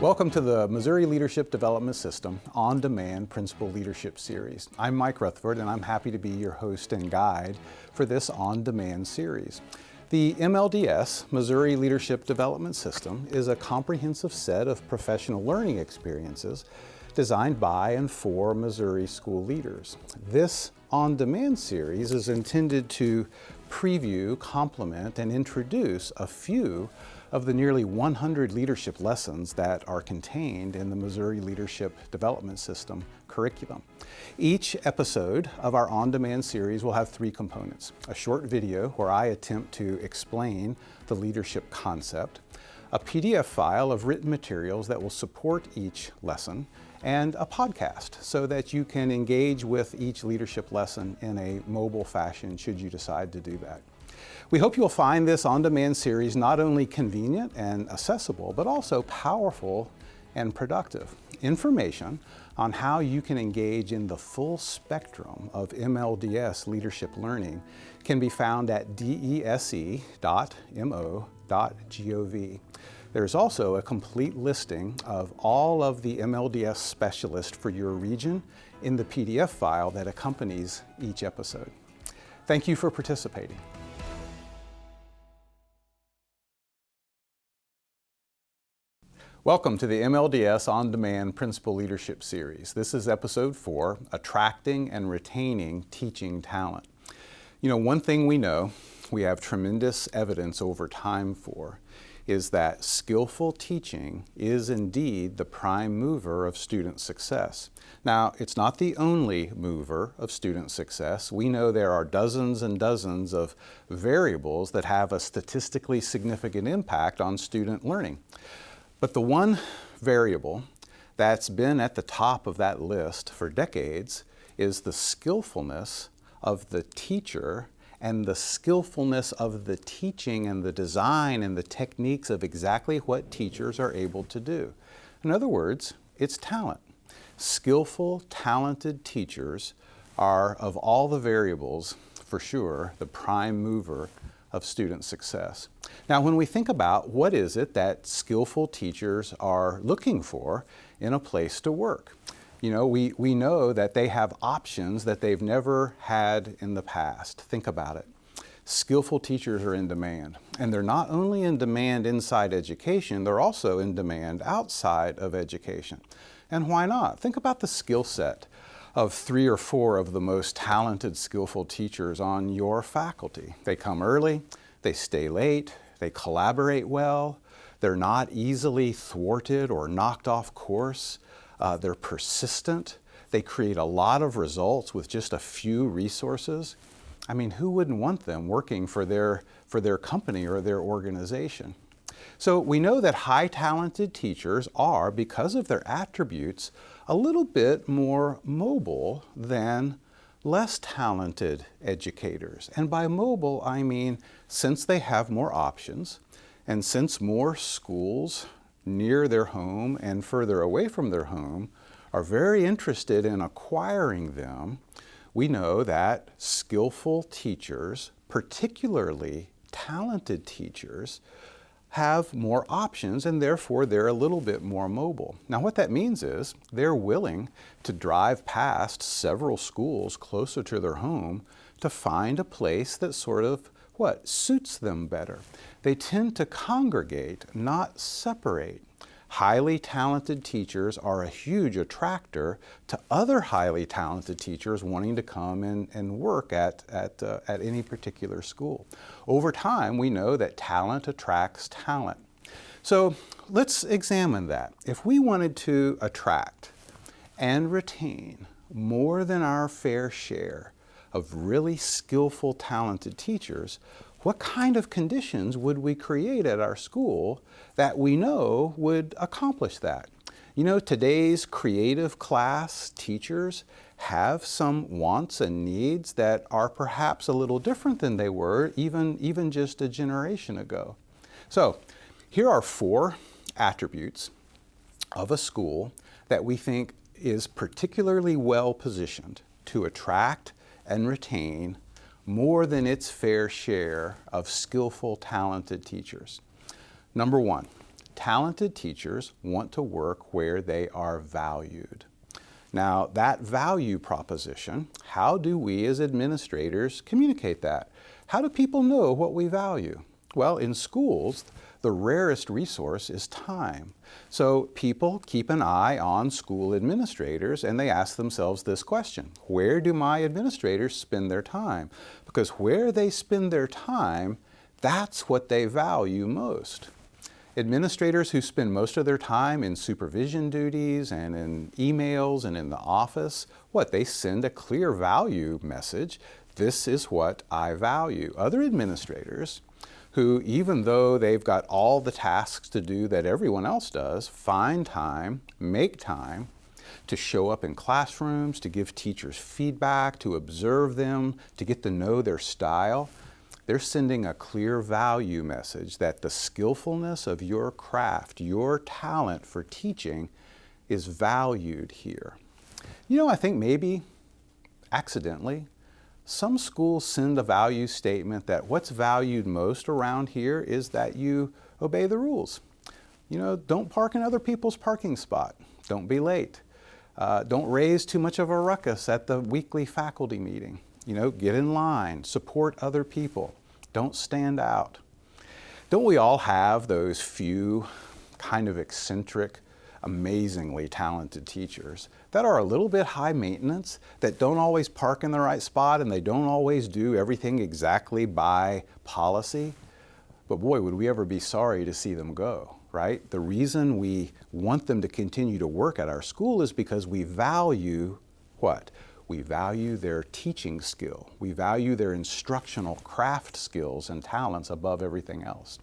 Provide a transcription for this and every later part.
Welcome to the Missouri Leadership Development System On-Demand Principal Leadership Series. I'm Mike Rutherford, and I'm happy to be your host and guide for this on-demand series. The MLDS, Missouri Leadership Development System, is a comprehensive set of professional learning experiences designed by and for Missouri school leaders. This on-demand series is intended to preview, complement, and introduce a few of the nearly 100 leadership lessons that are contained in the Missouri Leadership Development System curriculum. Each episode of our on-demand series will have three components: a short video where I attempt to explain the leadership concept, a PDF file of written materials that will support each lesson, and a podcast so that you can engage with each leadership lesson in a mobile fashion should you decide to do that. We hope you'll find this on-demand series not only convenient and accessible, but also powerful and productive. Information on how you can engage in the full spectrum of MLDS leadership learning can be found at dese.mo.gov. There's also a complete listing of all of the MLDS specialists for your region in the PDF file that accompanies each episode. Thank you for participating. Welcome to the MLDS On-Demand Principal Leadership Series. This is episode 4, Attracting and Retaining Teaching Talent. You know, one thing we know, we have tremendous evidence over time for, is that skillful teaching is indeed the prime mover of student success. Now, it's not the only mover of student success. We know there are dozens and dozens of variables that have a statistically significant impact on student learning. But the one variable that's been at the top of that list for decades is the skillfulness of the teacher and the skillfulness of the teaching and the design and the techniques of exactly what teachers are able to do. In other words, it's talent. Skillful, talented teachers are, of all the variables, for sure, the prime mover of student success. Now, when we think about what is it that skillful teachers are looking for in a place to work, you know, we know that they have options that they've never had in the past. Think about it. Skillful teachers are in demand, and they're not only in demand inside education, they're also in demand outside of education. And why not? Think about the skill set of 3 or 4 of the most talented, skillful teachers on your faculty. They come early, they stay late, they collaborate well, they're not easily thwarted or knocked off course, they're persistent, they create a lot of results with just a few resources. I mean, who wouldn't want them working for their company or their organization? So we know that high talented teachers are, because of their attributes, a little bit more mobile than less talented educators. And by mobile, I mean since they have more options and since more schools near their home and further away from their home are very interested in acquiring them, we know that skillful teachers, particularly talented teachers, have more options, and therefore they're a little bit more mobile. Now, what that means is they're willing to drive past several schools closer to their home to find a place that sort of, suits them better. They tend to congregate, not separate. Highly talented teachers are a huge attractor to other highly talented teachers wanting to come and work at any particular school. Over time, we know that talent attracts talent. So let's examine that. If we wanted to attract and retain more than our fair share of really skillful, talented teachers, what kind of conditions would we create at our school that we know would accomplish that? You know, today's creative class teachers have some wants and needs that are perhaps a little different than they were even just a generation ago. So here are 4 attributes of a school that we think is particularly well positioned to attract and retain more than its fair share of skillful, talented teachers. Number 1, talented teachers want to work where they are valued. Now, that value proposition, how do we as administrators communicate that? How do people know what we value? Well, in schools, the rarest resource is time. So people keep an eye on school administrators and they ask themselves this question: where do my administrators spend their time? Because where they spend their time, that's what they value most. Administrators who spend most of their time in supervision duties and in emails and in the office, they send a clear value message. This is what I value. Other administrators who, even though they've got all the tasks to do that everyone else does, find time, make time to show up in classrooms, to give teachers feedback, to observe them, to get to know their style. They're sending a clear value message that the skillfulness of your craft, your talent for teaching is valued here. I think maybe accidentally, some schools send a value statement that what's valued most around here is that you obey the rules. Don't park in other people's parking spot. Don't be late. Don't raise too much of a ruckus at the weekly faculty meeting. Get in line, support other people. Don't stand out. Don't we all have those few kind of eccentric, amazingly talented teachers that are a little bit high maintenance, that don't always park in the right spot and they don't always do everything exactly by policy? But boy, would we ever be sorry to see them go, right? The reason we want them to continue to work at our school is because we value what? We value their teaching skill. We value their instructional craft skills and talents above everything else.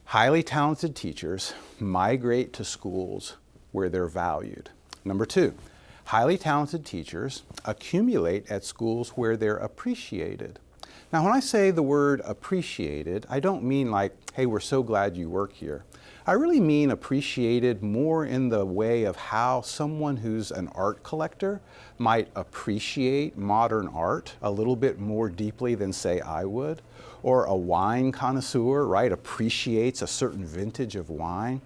Highly talented teachers migrate to schools where they're valued. Number two, highly talented teachers accumulate at schools where they're appreciated. Now, when I say the word appreciated, I don't mean like, hey, we're so glad you work here. I really mean appreciated more in the way of how someone who's an art collector might appreciate modern art a little bit more deeply than, say, I would. Or a wine connoisseur, right, appreciates a certain vintage of wine.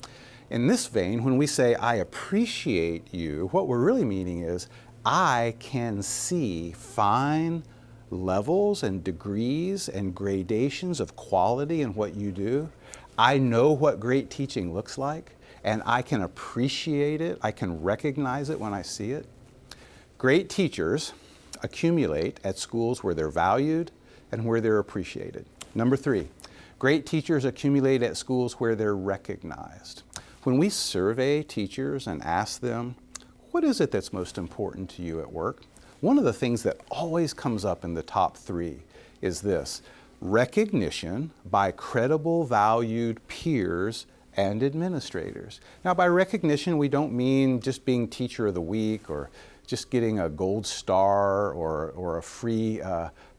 In this vein, when we say, I appreciate you, what we're really meaning is, I can see fine levels and degrees and gradations of quality in what you do. I know what great teaching looks like, and I can appreciate it. I can recognize it when I see it. Great teachers accumulate at schools where they're valued and where they're appreciated. Number three, great teachers accumulate at schools where they're recognized. When we survey teachers and ask them, what is it that's most important to you at work? One of the things that always comes up in the top three is this: recognition by credible, valued peers and administrators. Now, by recognition, we don't mean just being Teacher of the Week or just getting a gold star or a free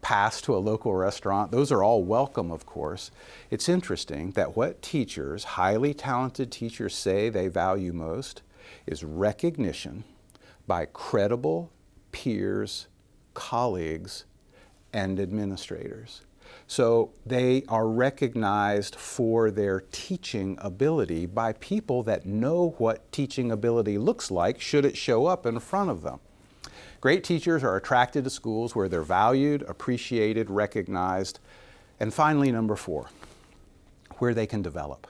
pass to a local restaurant. Those are all welcome, of course. It's interesting that what teachers, highly talented teachers, say they value most is recognition by credible peers, colleagues, and administrators. So they are recognized for their teaching ability by people that know what teaching ability looks like should it show up in front of them. Great teachers are attracted to schools where they're valued, appreciated, recognized. And finally, number four, where they can develop.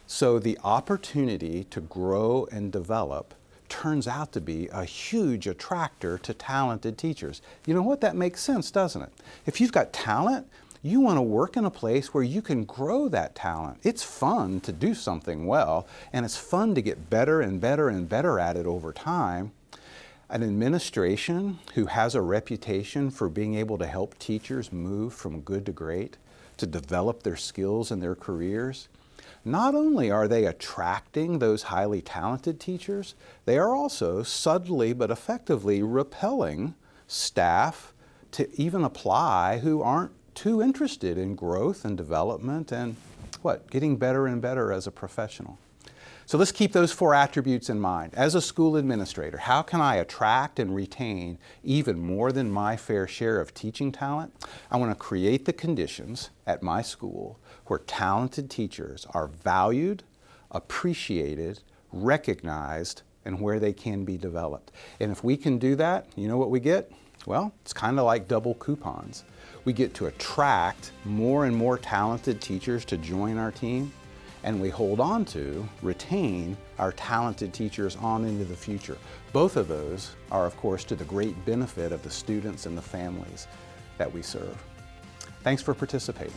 So the opportunity to grow and develop turns out to be a huge attractor to talented teachers. You know what? That makes sense, doesn't it? If you've got talent, you want to work in a place where you can grow that talent. It's fun to do something well, and it's fun to get better and better and better at it over time. An administration who has a reputation for being able to help teachers move from good to great, to develop their skills and their careers, not only are they attracting those highly talented teachers, they are also subtly but effectively repelling staff to even apply who aren't too interested in growth and development and getting better and better as a professional. So let's keep those four attributes in mind. As a school administrator, how can I attract and retain even more than my fair share of teaching talent? I want to create the conditions at my school where talented teachers are valued, appreciated, recognized, and where they can be developed. And if we can do that, you know what we get? Well, it's kind of like double coupons. We get to attract more and more talented teachers to join our team, and we hold on to, retain our talented teachers on into the future. Both of those are, of course, to the great benefit of the students and the families that we serve. Thanks for participating.